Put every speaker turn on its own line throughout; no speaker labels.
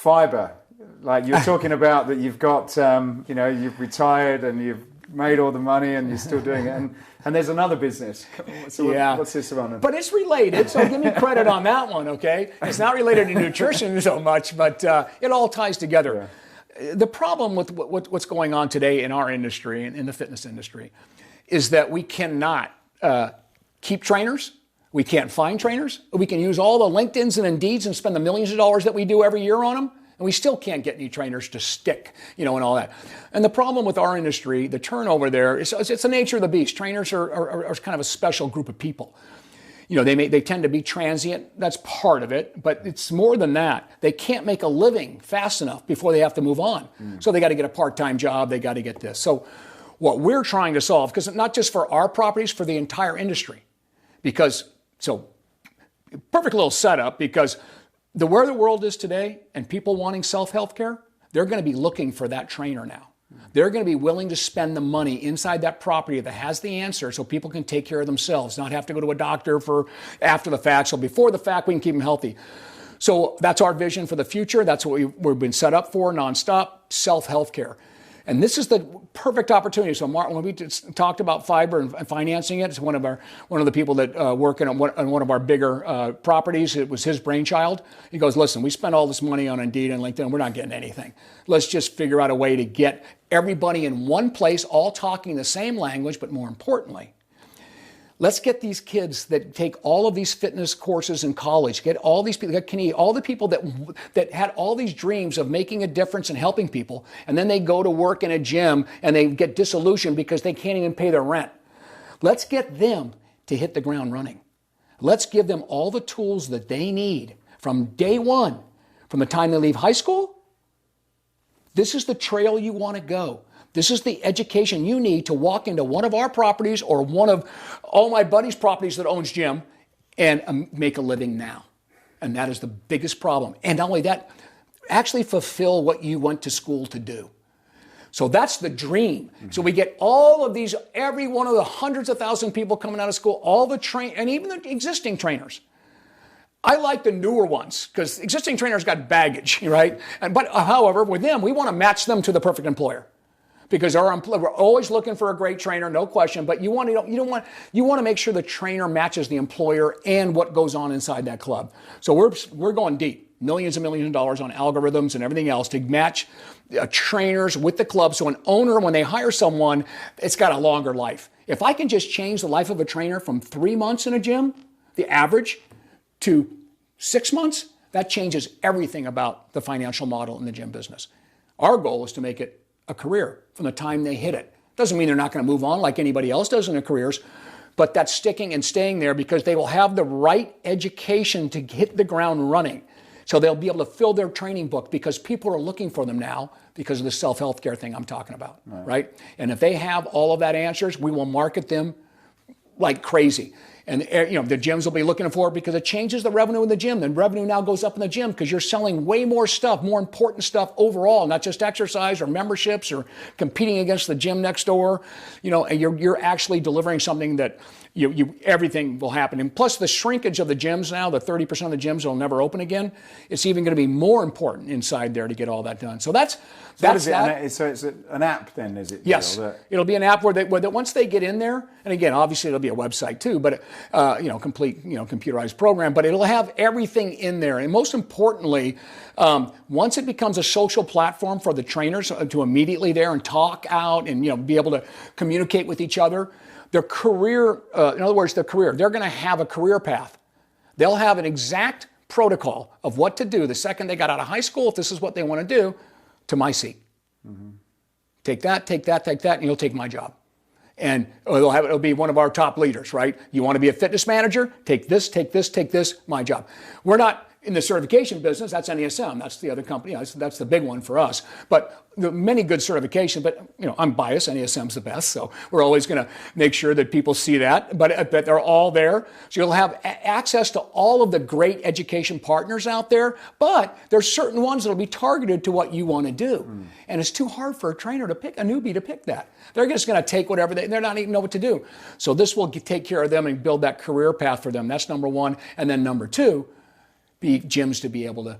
Fibr, like you're talking about that you've got, you've retired and you've made all the money and you're still doing it. And there's another business. So what's this one?
But it's related, so give me credit on that one, okay? It's not related to nutrition so much, but it all ties together. Yeah. The problem with what's going on today in our industry, in the fitness industry, is that we cannot keep trainers. We can't find trainers. We can use all the LinkedIns and Indeeds and spend the millions of dollars that we do every year on them, and we still can't get any trainers to stick, and all that. And the problem with our industry, the turnover there, it's the nature of the beast. Trainers are kind of a special group of people. They tend to be transient. That's part of it, but it's more than that. They can't make a living fast enough before they have to move on. So they got to get a part-time job. They got to get this. So what we're trying to solve, because not just for our properties, for the entire industry, perfect little setup, because where the world is today and people wanting self-health care, they're going to be looking for that trainer now. They're going to be willing to spend the money inside that property that has the answer so people can take care of themselves, not have to go to a doctor for after the fact. So before the fact, we can keep them healthy. So that's our vision for the future. That's what we've been set up for, nonstop, self-health care. And this is the perfect opportunity. So Martin, when we talked about Fibr and financing it, it's one of the people that work on one of our bigger properties. It was his brainchild. He goes, listen, we spent all this money on Indeed and LinkedIn. We're not getting anything. Let's just figure out a way to get everybody in one place, all talking the same language, but more importantly, let's get these kids that take all of these fitness courses in college, get all these people, all the people that had all these dreams of making a difference and helping people, and then they go to work in a gym and they get disillusioned because they can't even pay their rent. Let's get them to hit the ground running. Let's give them all the tools that they need from day one, from the time they leave high school. This is the trail you want to go. This is the education you need to walk into one of our properties or one of all my buddies' properties that owns gym and make a living now. And that is the biggest problem. And not only that, actually fulfill what you went to school to do. So that's the dream. Mm-hmm. So we get all of these, every one of the hundreds of thousands of people coming out of school, all the and even the existing trainers. I like the newer ones because existing trainers got baggage, right? But however, with them, we want to match them to the perfect employer. Because we're always looking for a great trainer, no question. But you want to make sure the trainer matches the employer and what goes on inside that club. So we're going deep, millions and millions of dollars on algorithms and everything else to match trainers with the club. So an owner, when they hire someone, it's got a longer life. If I can just change the life of a trainer from 3 months in a gym, the average, to 6 months, that changes everything about the financial model in the gym business. Our goal is to make it a career from the time they hit it. Doesn't mean they're not going to move on like anybody else does in their careers, but that's sticking and staying there because they will have the right education to hit the ground running. So they'll be able to fill their training book because people are looking for them now because of the self-health care thing I'm talking about, right? And if they have all of that answers, we will market them like crazy. And the gyms will be looking for it because it changes the revenue in the gym. The revenue now goes up in the gym because you're selling way more stuff, more important stuff overall, not just exercise or memberships or competing against the gym next door. And you're actually delivering something that everything will happen. And plus the shrinkage of the gyms now, the 30% of the gyms will never open again. It's even going to be more important inside there to get all that done. So that's that.
So it's an app then, is it?
Yes. It'll be an app where once they get in there, and again, obviously it'll be a website too, but complete, computerized program, but it'll have everything in there. And most importantly, once it becomes a social platform for the trainers to immediately there and talk out and, be able to communicate with each other, their career, in other words, they're going to have a career path. They'll have an exact protocol of what to do the second they got out of high school, if this is what they want to do, to my seat. Mm-hmm. Take that, and you'll take my job. And it'll be one of our top leaders, right? You want to be a fitness manager? Take this, my job. We're not in the certification business. That's NESM. That's the other company. That's the big one for us. But many good certifications, but I'm biased. NESM's the best, so we're always going to make sure that people see that. But they're all there, so you'll have access to all of the great education partners out there. But there's certain ones that'll be targeted to what you want to do, and it's too hard for a trainer to pick, a newbie to pick that. They're just going to take whatever they're not even know what to do. So this will take care of them and build that career path for them. That's number one, and then number two, be gyms to be able to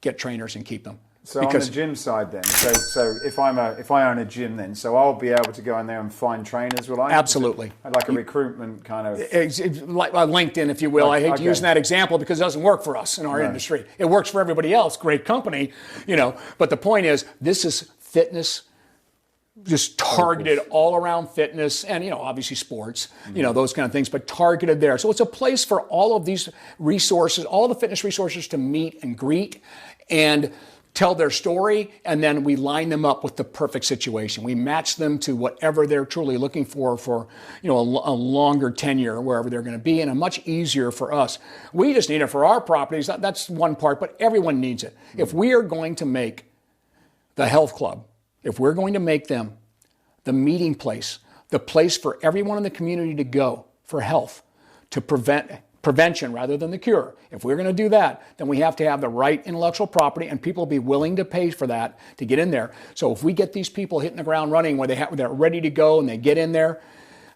get trainers and keep them.
So on the gym side then, so if I own a gym then, so I'll be able to go in there and find trainers, will I?
Absolutely.
Like a recruitment kind of...
Like LinkedIn, if you will. I hate to use that example because it doesn't work for us in our industry. It works for everybody else, great company, but the point is, this is fitness, just targeted all around fitness and, obviously sports, those kind of things, but targeted there. So it's a place for all of these resources, all the fitness resources to meet and greet and tell their story, and then we line them up with the perfect situation. We match them to whatever they're truly looking for a longer tenure wherever they're going to be, and a much easier for us. We just need it for our properties. That's one part, but everyone needs it. If we are going to make the health club, if we're going to make them the meeting place, the place for everyone in the community to go for health, to prevention rather than the cure. If we're going to do that, then we have to have the right intellectual property, and people will be willing to pay for that to get in there. So if we get these people hitting the ground running where they're ready to go and they get in there,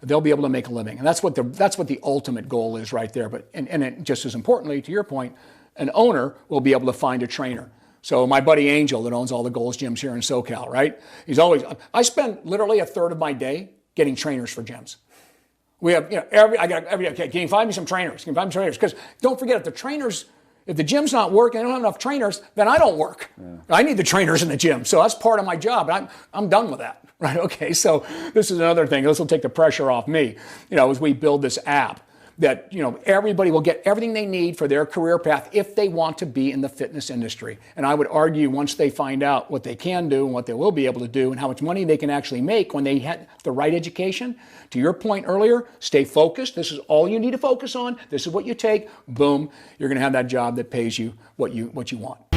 they'll be able to make a living. And that's what the ultimate goal is right there. But and it, just as importantly, to your point, an owner will be able to find a trainer. So my buddy Angel that owns all the Gold's gyms here in SoCal, right? I spend literally a third of my day getting trainers for gyms. We have, okay, can you find me some trainers? Can you find me some trainers? Because don't forget, if the gym's not working, I don't have enough trainers, then I don't work. Yeah. I need the trainers in the gym. So that's part of my job. And I'm done with that, right? Okay, so this is another thing. This will take the pressure off me, as we build this app. That everybody will get everything they need for their career path if they want to be in the fitness industry. And I would argue once they find out what they can do and what they will be able to do and how much money they can actually make when they have the right education, to your point earlier, stay focused. This is all you need to focus on. This is what you take. Boom, you're going to have that job that pays you what you want.